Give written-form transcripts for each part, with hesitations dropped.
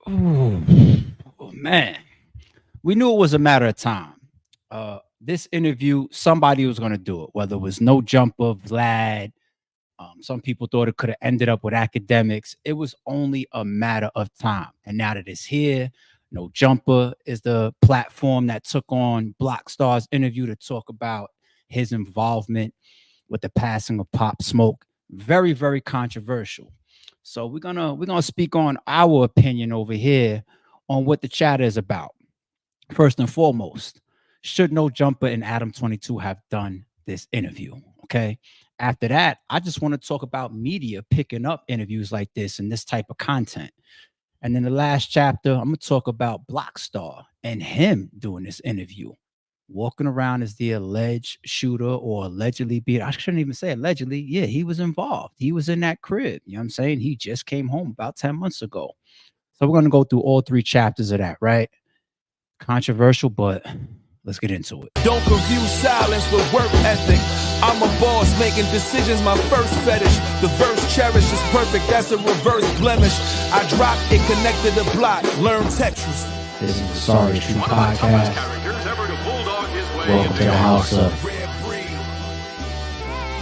Ooh, oh, man. We knew it was a matter of time. This interview, somebody was going to do it, whether it was No Jumper, Vlad. Some people thought it could have ended up with academics. It was only a matter of time. And now that it's here, No Jumper is the platform that took on Blockstar'S interview to talk about his involvement with the passing of Pop Smoke. Very, very controversial. So we're gonna speak on our opinion over here on what the chat is about. First and foremost, should No Jumper and Adam 22 have done this interview? Okay. After that, I just want to talk about media picking up interviews like this and this type of content. And then the last chapter, I'm gonna talk about Blockstar and him doing this interview, walking around as the alleged shooter or allegedly be. I shouldn't even say allegedly. Yeah, he was involved. He was in that crib. You know what I'm saying? He just came home about 10 months ago. So we're gonna go through all three chapters of that, right? Controversial, but let's get into it. Don't confuse silence with work ethic. I'm a boss, making decisions my first fetish. The verse cherished is perfect, that's a reverse blemish. I dropped it, connected the block, learn Tetris. This is the Sorry Street Podcast. Welcome to the house of.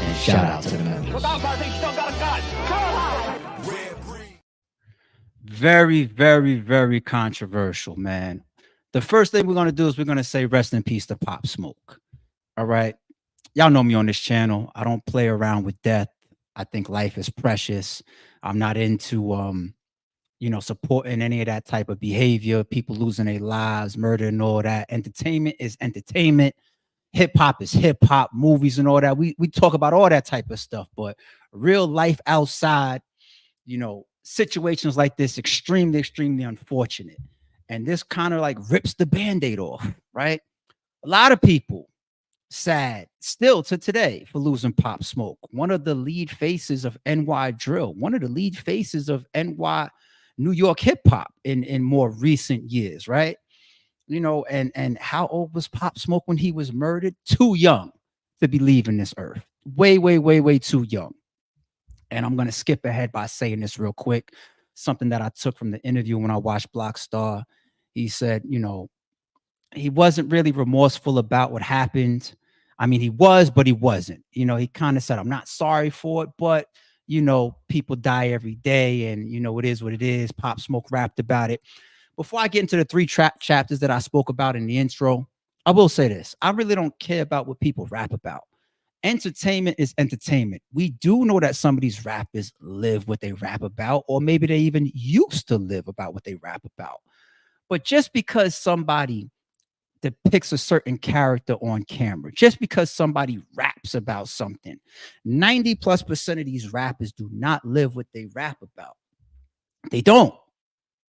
And shout out to the members. Very, very, very controversial, man. The first thing we're going to do is we're going to say rest in peace to Pop Smoke. All right. Y'all know me on this channel. I don't play around with death. I think life is precious. I'm not into supporting any of that type of behavior, people losing their lives, murder and all that. Entertainment is entertainment. Hip hop is hip hop, movies and all that. We talk about all that type of stuff, but real life outside, situations like this, extremely, extremely unfortunate. And this kind of like rips the band-aid off, right? A lot of people sad still to today for losing Pop Smoke, one of the lead faces of NY drill, one of the lead faces of NY New York hip hop in more recent years, right? And how old was Pop Smoke when he was murdered? Too young to be leaving this earth. Way, way, way, way too young. And I'm going to skip ahead by saying this real quick. Something that I took from the interview when I watched Blockstar. He said, he wasn't really remorseful about what happened. I mean, he was, but he wasn't. He kind of said, I'm not sorry for it, but, people die every day and, it is what it is. Pop Smoke rapped about it. Before I get into the three chapters that I spoke about in the intro, I will say this. I really don't care about what people rap about. Entertainment is entertainment. We do know that some of these rappers live what they rap about, or maybe they even used to live about what they rap about. But just because somebody depicts a certain character on camera, just because somebody raps about something, 90+% of these rappers do not live what they rap about. They don't.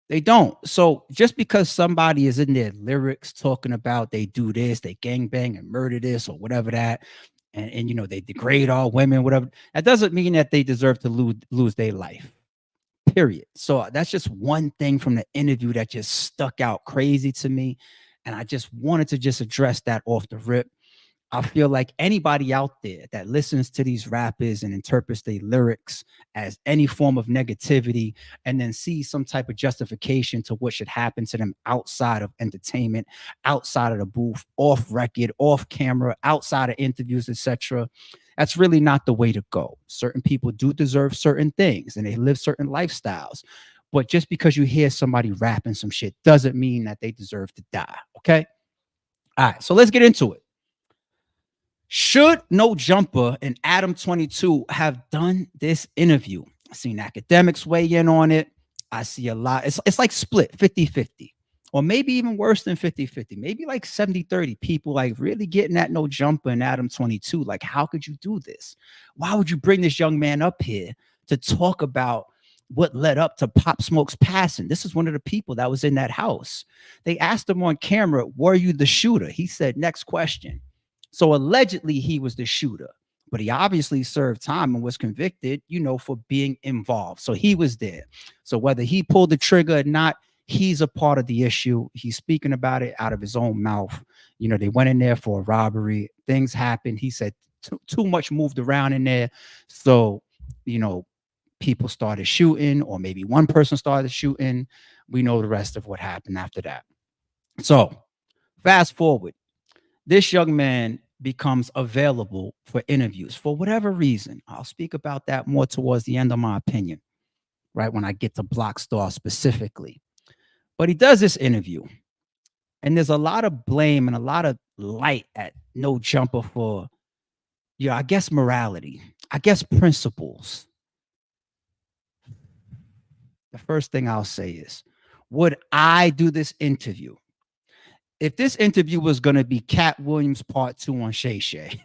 They don't. So just because somebody is in their lyrics talking about they do this, they gangbang and murder this or whatever that, and they degrade all women, whatever, that doesn't mean that they deserve to lose their life. Period. So that's just one thing from the interview that just stuck out crazy to me. And I just wanted to just address that off the rip. I feel like anybody out there that listens to these rappers and interprets their lyrics as any form of negativity and then sees some type of justification to what should happen to them outside of entertainment, outside of the booth, off record, off camera, outside of interviews, etc., that's really not the way to go. Certain people do deserve certain things and they live certain lifestyles. But just because you hear somebody rapping some shit doesn't mean that they deserve to die. Okay. All right. So let's get into it. Should No Jumper and Adam 22 have done this interview? I've seen academics weigh in on it. I see a lot. It's like split 50-50, or maybe even worse than 50-50, maybe like 70-30 people like really getting at No Jumper and Adam 22. Like, how could you do this? Why would you bring this young man up here to talk about what led up to Pop Smoke's passing? This is one of the people that was in that house. They asked him on camera, were you the shooter? He said, next question. So allegedly he was the shooter, but he obviously served time and was convicted, for being involved. So he was there. So whether he pulled the trigger or not, he's a part of the issue. He's speaking about it out of his own mouth. They went in there for a robbery. Things happened. He said too much moved around in there. So, people started shooting, or maybe one person started shooting. We know the rest of what happened after that. So fast forward, this young man becomes available for interviews for whatever reason. I'll speak about that more towards the end of my opinion, right? When I get to Blockstar specifically. But he does this interview, and there's a lot of blame and a lot of light at No Jumper for, yeah, I guess morality, I guess principles. The first thing I'll say is, would I do this interview? If this interview was going to be Cat Williams part two on Shay Shay,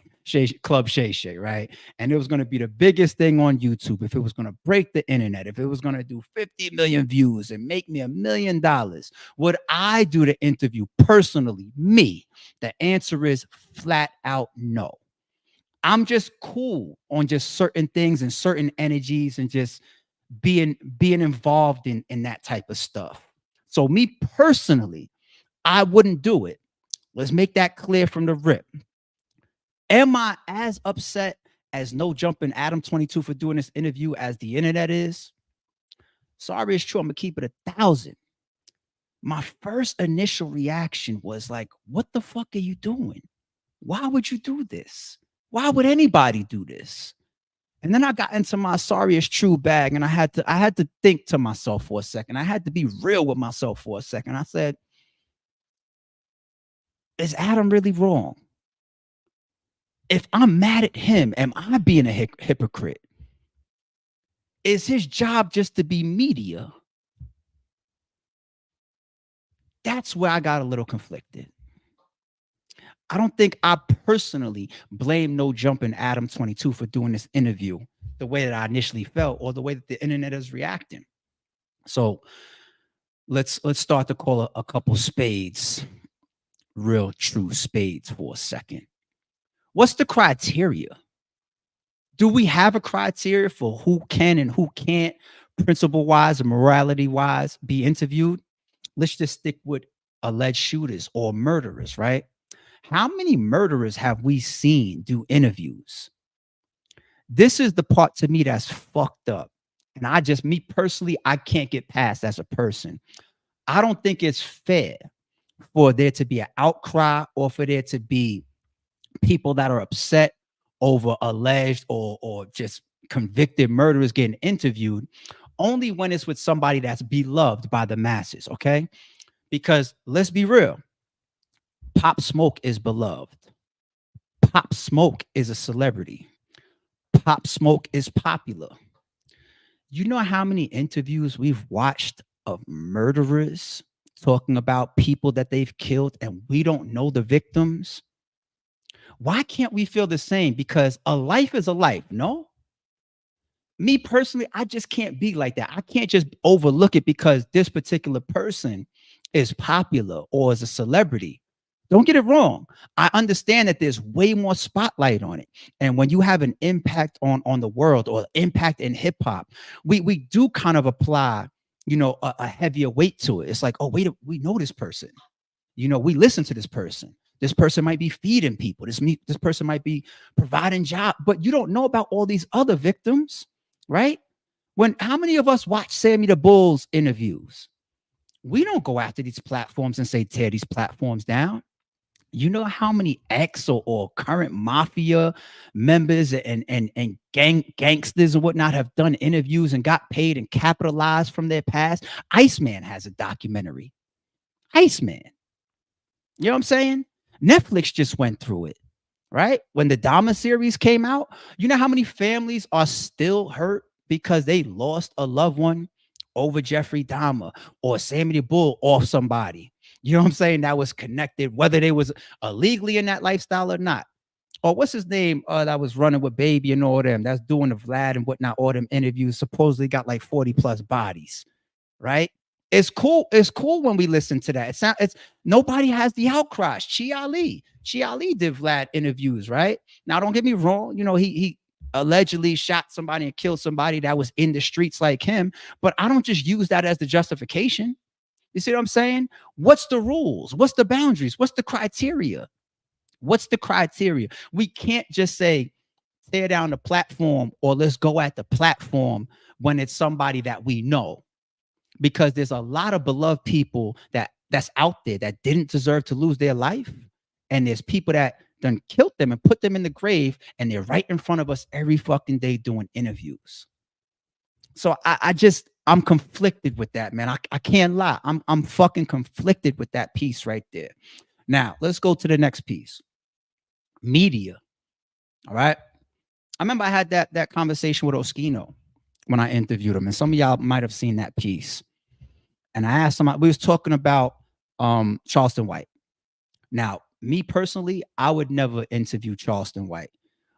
Club Shay Shay, right? And it was going to be the biggest thing on YouTube, if it was going to break the internet, if it was going to do 50 million views and make me $1 million, would I do the interview personally? Me? The answer is flat out no. I'm just cool on just certain things and certain energies and just being involved in that type of stuff. So me personally, I wouldn't do it. Let's make that clear from the rip. Am I as upset as No Jumping Adam 22 for doing this interview as the internet is? Sorry, it's true. I'm gonna keep it 1,000. My first initial reaction was like, what the fuck are you doing? Why would you do this? Why would anybody do this? And then I got into my sorry it's true bag, and I had to think to myself for a second. I had to be real with myself for a second. I said, is Adam really wrong? If I'm mad at him, am I being a hypocrite? Is his job just to be media? That's where I got a little conflicted. I don't think I personally blame No Jumping Adam 22 for doing this interview the way that I initially felt, or the way that the internet is reacting. So let's start to call a couple spades real true spades for a second. What's the criteria? Do we have a criteria for who can and who can't, principle wise and morality wise, be interviewed? Let's just stick with alleged shooters or murderers, right? How many murderers have we seen do interviews? This is the part to me that's fucked up. And me personally, I can't get past as a person. I don't think it's fair for there to be an outcry, or for there to be people that are upset over alleged or just convicted murderers getting interviewed, only when it's with somebody that's beloved by the masses, okay? Because let's be real, Pop Smoke is beloved. Pop Smoke is a celebrity. Pop Smoke is popular. You know how many interviews we've watched of murderers talking about people that they've killed and we don't know the victims? Why can't we feel the same? Because a life is a life, no? Me personally, I just can't be like that. I can't just overlook it because this particular person is popular or is a celebrity. Don't get it wrong. I understand that there's way more spotlight on it. And when you have an impact on the world, or impact in hip hop, we do kind of apply, a heavier weight to it. It's like, oh, wait, we know this person. We listen to this person. This person might be feeding people. This person might be providing job, but you don't know about all these other victims, right? How many of us watch Sammy the Bull's interviews? We don't go after these platforms and say, tear these platforms down. You know how many ex or current mafia members and gangsters and whatnot have done interviews and got paid and capitalized from their past? Iceman has a documentary. Iceman. You know what I'm saying? Netflix just went through it, right? When the Dahmer series came out, you know how many families are still hurt because they lost a loved one over Jeffrey Dahmer or Sammy the Bull or somebody. You know what I'm saying? That was connected, whether they was illegally in that lifestyle or not. Or what's his name that was running with Baby and all them, that's doing the Vlad and whatnot, all them interviews, supposedly got like 40 plus bodies, right? It's cool. It's cool when we listen to that. It's nobody has the outcries. Chi Ali did Vlad interviews, right? Now, don't get me wrong. He allegedly shot somebody and killed somebody that was in the streets like him. But I don't just use that as the justification. You see what I'm saying? What's the rules? What's the boundaries? What's the criteria? What's the criteria? We can't just say tear down the platform or let's go at the platform when it's somebody that we know. because there's a lot of beloved people that's out there that didn't deserve to lose their life, and there's people that done killed them and put them in the grave, and they're right in front of us every fucking day doing interviews. So I'm conflicted with that, man. I can't lie. I'm fucking conflicted with that piece right there. Now let's go to the next piece. Media. All right. I remember I had that conversation with Oskino when I interviewed him, and some of y'all might have seen that piece. And I asked him, we was talking about Charleston White. Now, me personally, I would never interview Charleston White.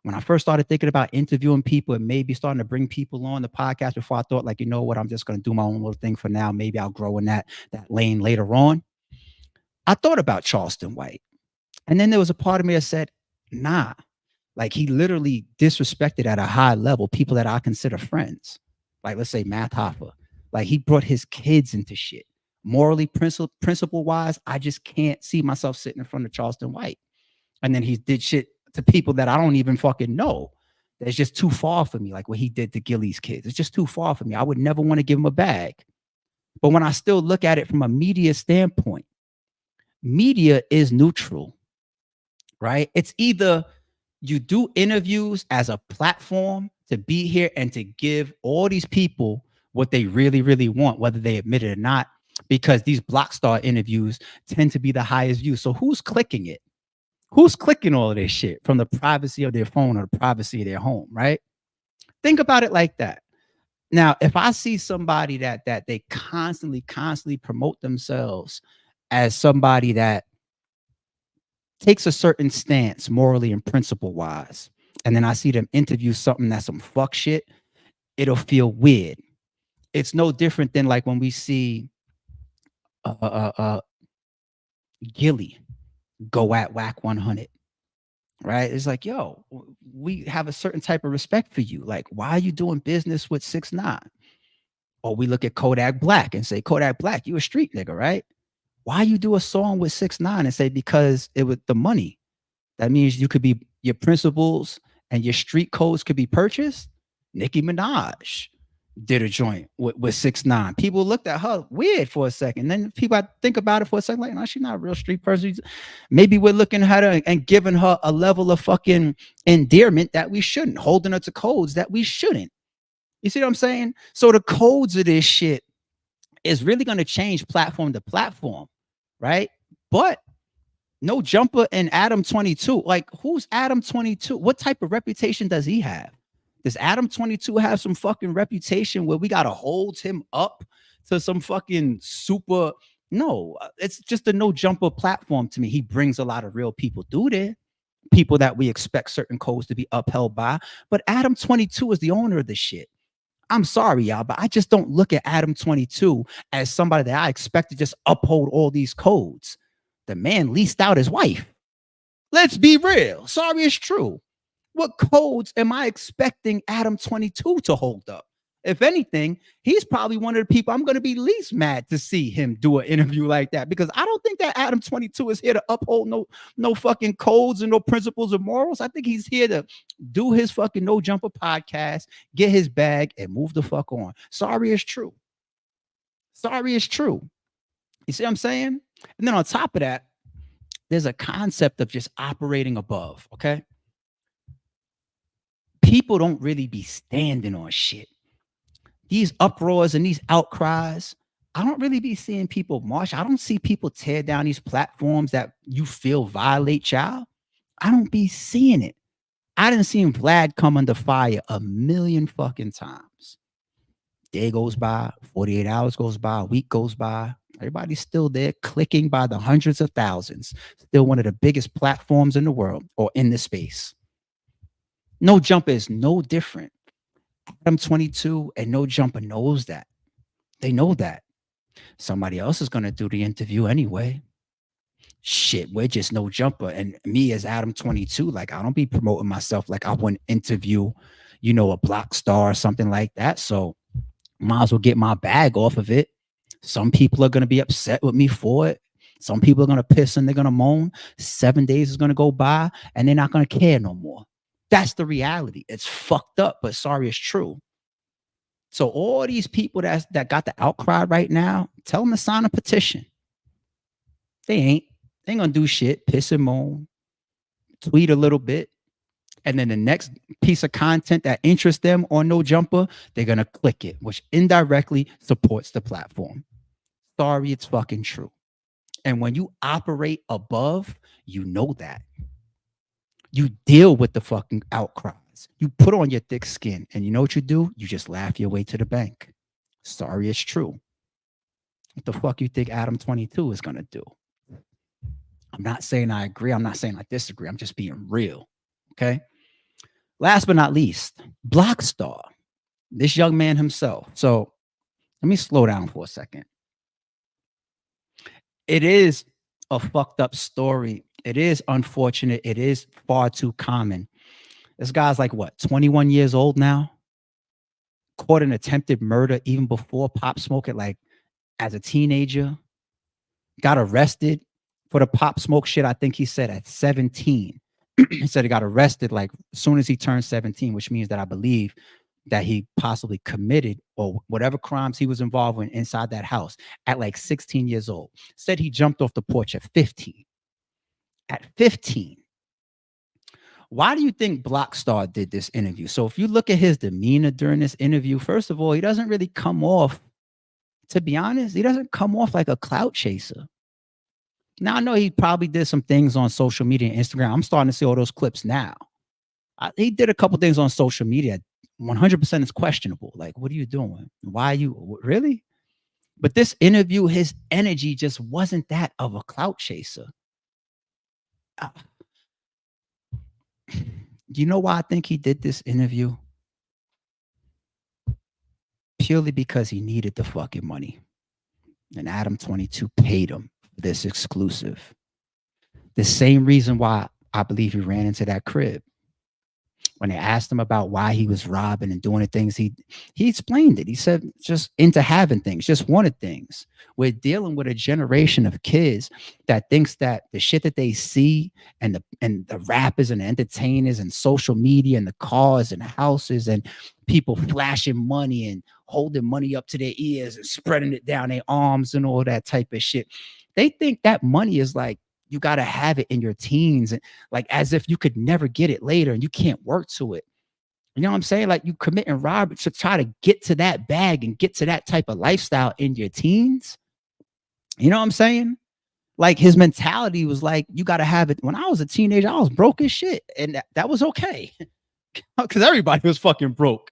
When I first started thinking about interviewing people and maybe starting to bring people on the podcast, before I thought, like, you know what, I'm just going to do my own little thing for now. Maybe I'll grow in that lane later on. I thought about Charleston White. And then there was a part of me that said, nah, like he literally disrespected at a high level people that I consider friends. Like, let's say Matt Hoffa. Like, he brought his kids into shit. Morally, principle wise, I just can't see myself sitting in front of Charleston White. And then he did shit to people that I don't even fucking know. That's just too far for me. Like what he did to Gilly's kids. It's just too far for me. I would never want to give him a bag. But when I still look at it from a media standpoint, media is neutral, right? It's either you do interviews as a platform to be here and to give all these people what they really, really want, whether they admit it or not, because these Blockstar interviews tend to be the highest views. So who's clicking it? Who's clicking all of this shit from the privacy of their phone or the privacy of their home, right? Think about it like that. Now, if I see somebody that they constantly promote themselves as somebody that takes a certain stance morally and principle wise, and then I see them interview something that's some fuck shit, it'll feel weird. It's no different than like when we see Gilly go at Whack 100, right? It's like, yo, we have a certain type of respect for you. Like, why are you doing business with 6ix9ine? Or we look at Kodak Black and say, Kodak Black, you a street nigga, right? Why you do a song with 6ix9ine and say because it was the money? That means you could be your principles and your street codes could be purchased. Nicki Minaj did a joint with 6ix9ine. People looked at her weird for a second. Then people think about it for a second, like, no, she's not a real street person. Maybe we're looking at her and giving her a level of fucking endearment that we shouldn't, holding her to codes that we shouldn't. You see what I'm saying? So the codes of this shit is really going to change platform to platform, right? But No Jumper and Adam 22. Like, who's Adam 22? What type of reputation does he have? Does Adam 22 have some fucking reputation where we got to hold him up to some fucking super? No, it's just a No Jumper platform to me. He brings a lot of real people through there, people that we expect certain codes to be upheld by. But Adam 22 is the owner of this shit. I'm sorry, y'all, but I just don't look at Adam 22 as somebody that I expect to just uphold all these codes. The man leased out his wife. Let's be real. Sorry, it's true. What codes am I expecting Adam 22 to hold up? If anything, he's probably one of the people I'm going to be least mad to see him do an interview like that, because I don't think that Adam 22 is here to uphold no fucking codes and no principles or morals. I think he's here to do his fucking No Jumper podcast, get his bag, and move the fuck on. Sorry, it's true. Sorry, it's true. You see what I'm saying? And then on top of that, there's a concept of just operating above, okay? People don't really be standing on shit. These uproars and these outcries, I don't really be seeing people march. I don't see people tear down these platforms that you feel violate y'all. I don't be seeing it. I didn't see Vlad come under fire a million fucking times. Day goes by, 48 hours goes by, a week goes by. Everybody's still there clicking by the hundreds of thousands. Still one of the biggest platforms in the world or in the space. No Jumper is no different. Adam 22 and No Jumper knows that. They know that. Somebody else is going to do the interview anyway. Shit, we're just No Jumper. And me as Adam 22, like, I don't be promoting myself like I want to interview, a Blockstar or something like that. So might as well get my bag off of it. Some people are going to be upset with me for it. Some people are going to piss and they're going to moan. 7 days is going to go by and they're not going to care no more. That's the reality. It's fucked up, but sorry, it's true. So all these people that got the outcry right now, tell them to sign a petition. They ain't gonna do shit, piss and moan, tweet a little bit, and then the next piece of content that interests them on No Jumper, they're gonna click it, which indirectly supports the platform. Sorry, it's fucking true. And when you operate above, you know that. You deal with the fucking outcries. You put on your thick skin, and you know what you do? You just laugh your way to the bank. Sorry, it's true. What the fuck you think Adam 22 is gonna do? I'm not saying I agree. I'm not saying I disagree. I'm just being real. Okay. Last but not least, Blockstar, this young man himself. So let me slow down for a second. It is a fucked up story. It is unfortunate. It is far too common. This guy's like what, 21 years old now? Caught an attempted murder even before Pop Smoke it, like as a teenager. Got arrested for the Pop Smoke shit. I think he said at 17. He said he got arrested like as soon as he turned 17, which means that I believe that he possibly committed or whatever crimes he was involved in inside that house at like 16 years old. Said he jumped off the porch at 15. At 15. Why do you think Blockstar did this interview? So if you look at his demeanor during this interview, first of all, he doesn't really come off, to be honest, he doesn't come off like a clout chaser. Now, I know he probably did some things on social media and Instagram. I'm starting to see all those clips now. He did a couple things on social media. 100% is questionable. Like, what are you doing? Why are you really? But this interview, his energy just wasn't that of a clout chaser. You know why I think he did this interview? Purely because he needed the fucking money. And Adam 22 paid him for this exclusive. The same reason why I believe he ran into that crib. When they asked him about why he was robbing and doing the things, he explained it. He said, just into having things, just wanted things. We're dealing with a generation of kids that thinks that the shit that they see and the rappers and the entertainers and social media and the cars and houses and people flashing money and holding money up to their ears and spreading it down their arms and all that type of shit. They think that money is like, you got to have it in your teens, and like as if you could never get it later and you can't work to it. You know what I'm saying? Like you committing robbery to try to get to that bag and get to that type of lifestyle in your teens. You know what I'm saying? Like his mentality was like, you got to have it. When I was a teenager, I was broke as shit. And that was okay. Because everybody was fucking broke.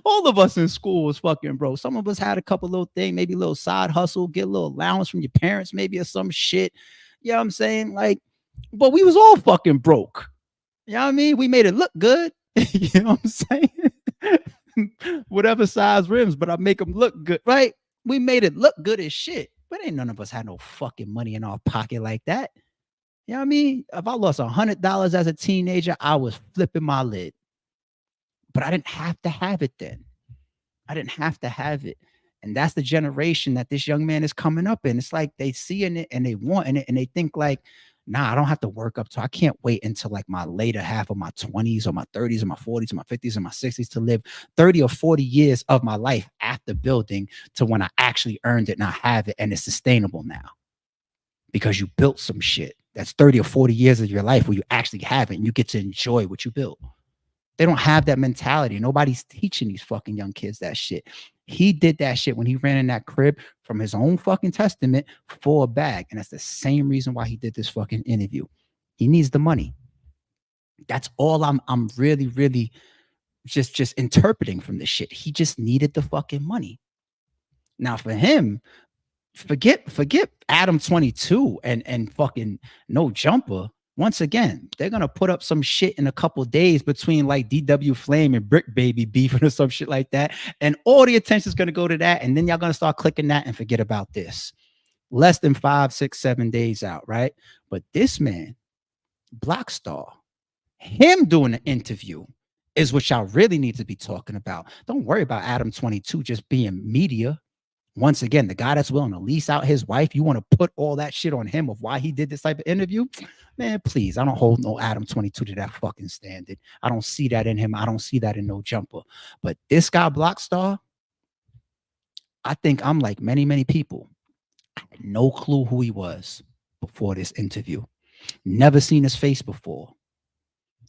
All of us in school was fucking broke. Some of us had a couple little things, maybe a little side hustle, get a little allowance from your parents, maybe or some shit. You know what I'm saying? Like, but we was all fucking broke. You know what I mean? We made it look good. You know what I'm saying? Whatever size rims, but I make them look good, right? We made it look good as shit. But ain't none of us had no fucking money in our pocket like that. You know what I mean? If I lost $100 as a teenager, I was flipping my lid. But I didn't have to have it then. I didn't have to have it. And that's the generation that this young man is coming up in. It's like they see in it and they want in it and they think like, nah, I don't have to work up to, I can't wait until like my later half of my 20s or my 30s or my 40s or my 50s or my 60s to live 30 or 40 years of my life after building to when I actually earned it and I have it and it's sustainable now. Because you built some shit. That's 30 or 40 years of your life where you actually have it and you get to enjoy what you built. They don't have that mentality. Nobody's teaching these fucking young kids that shit. He did that shit when he ran in that crib from his own fucking testament for a bag. And that's the same reason why he did this fucking interview. He needs the money. That's all I'm really, really just interpreting from this shit. He just needed the fucking money. Now for him, forget Adam 22 and fucking No Jumper. Once again, they're gonna put up some shit in a couple days between like DW Flame and Brick Baby beefing or some shit like that, and all the attention is gonna go to that, and then y'all gonna start clicking that and forget about this. Less than 5, 6, 7 days out, right? But this man, Blockstar, him doing an interview is what y'all really need to be talking about. Don't worry about Adam 22 just being media. Once again, the guy that's willing to lease out his wife, you want to put all that shit on him of why he did this type of interview? Man, please, I don't hold no Adam 22 to that fucking standard. I don't see that in him. I don't see that in no jumper. But this guy, Blockstar, I think I'm like many, many people. I had no clue who he was before this interview. Never seen his face before.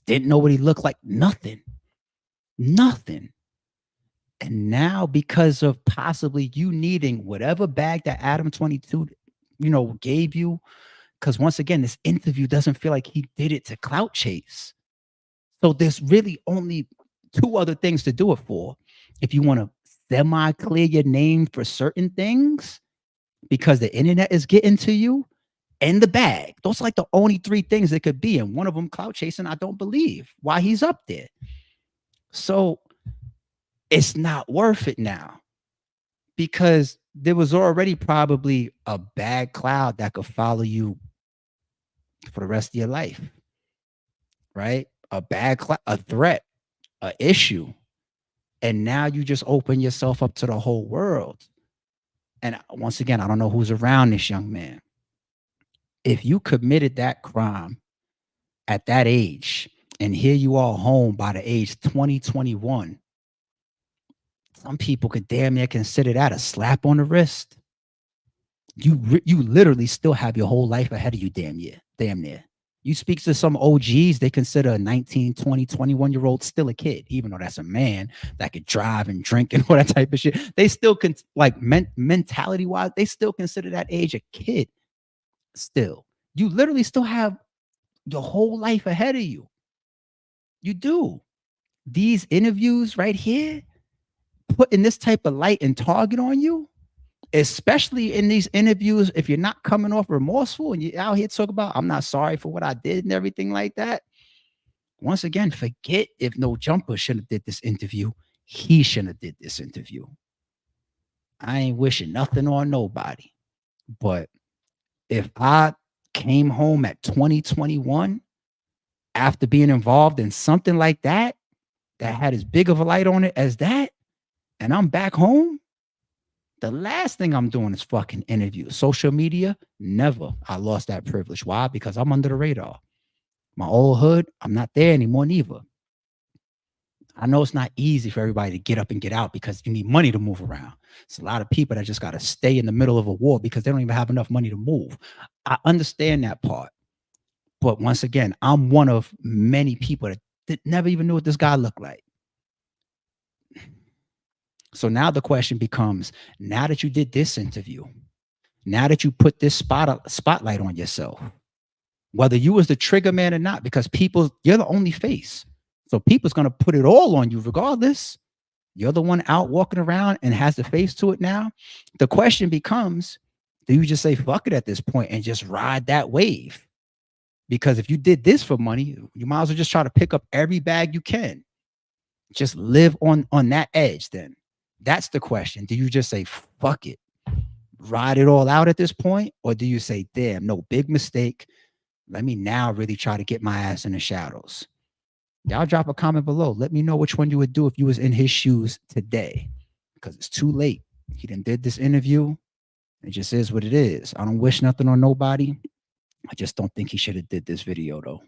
Didn't know what he looked like. Nothing. Nothing. And now, because of possibly you needing whatever bag that Adam 22, gave you, because once again, this interview doesn't feel like he did it to clout chase. So there's really only two other things to do it for. If you want to semi-clear your name for certain things, because the internet is getting to you, and the bag. Those are like the only three things it could be. And one of them, clout chasing, I don't believe why he's up there. So it's not worth it now, because there was already probably a bad cloud that could follow you for the rest of your life, right? A bad cloud, a threat, a issue. And now you just open yourself up to the whole world. And once again, I don't know who's around this young man. If you committed that crime at that age, and here you are home by the age 20, 21, some people could damn near consider that a slap on the wrist. You literally still have your whole life ahead of you, damn near. You speak to some OGs, they consider a 19, 20, 21-year-old still a kid, even though that's a man that could drive and drink and all that type of shit. They still mentality-wise, they still consider that age a kid. Still, you literally still have your whole life ahead of you. You do. These interviews right here, putting this type of light and target on you, especially in these interviews, if you're not coming off remorseful and you're out here talking about, I'm not sorry for what I did and everything like that. Once again, forget if No Jumper should have did this interview. He shouldn't have did this interview. I ain't wishing nothing on nobody. But if I came home at 2021 after being involved in something like that, that had as big of a light on it as that, and I'm back home, the last thing I'm doing is fucking interview. Social media, never. I lost that privilege. Why? Because I'm under the radar. My old hood, I'm not there anymore neither. I know it's not easy for everybody to get up and get out because you need money to move around. It's a lot of people that just got to stay in the middle of a war because they don't even have enough money to move. I understand that part. But once again, I'm one of many people that never even knew what this guy looked like. So now the question becomes, now that you did this interview, now that you put this spotlight on yourself, whether you was the trigger man or not, because you're the only face. So people's going to put it all on you regardless. You're the one out walking around and has the face to it now. The question becomes, do you just say fuck it at this point and just ride that wave? Because if you did this for money, you might as well just try to pick up every bag you can. Just live on that edge then. That's the question. Do you just say fuck it, ride it all out at this point? Or do you say, damn, no, big mistake. Let me now really try to get my ass in the shadows. Y'all drop a comment below. Let me know which one you would do if you was in his shoes today, because it's too late. He done did this interview. It just is what it is. I don't wish nothing on nobody. I just don't think he should have did this video though.